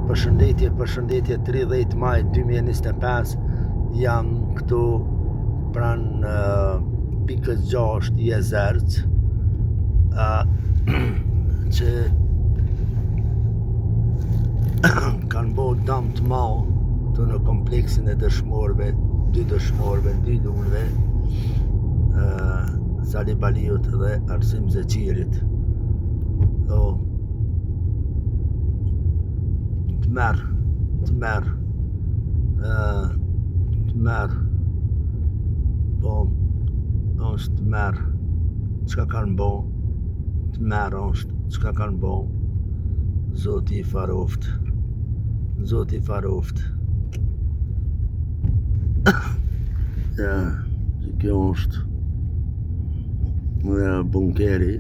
Përshëndetje, 30 maj 2025 jam këtu pranë pikës 6 Jezerc që kanë bërë dam të madh këtu në kompleksin e dëshmorëve, dy luleve, Sali Baliut dhe Arsim Zeqirit. Të merë, po, është të merë, çka kanë bo, të merë është, çka kanë bo, Zoti i faroft. Kjo është bunkeri,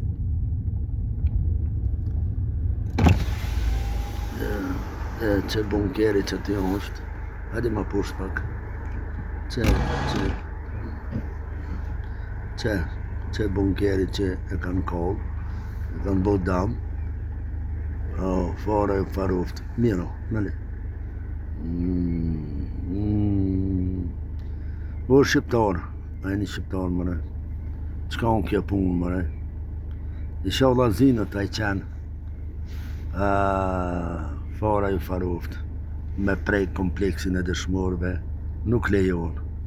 që bunkeri që të është, hajde ma push pak, që bunkeri që e kanë kollë, e kanë bo dam, fare e faroft, miro, mële. O shqiptar, a e një shqiptar mëre, qka unë kjo punë mëre, isha vlazinët a i qenë, fara e faroft, me prej kompleksin e dëshmorëve, nuk lejon.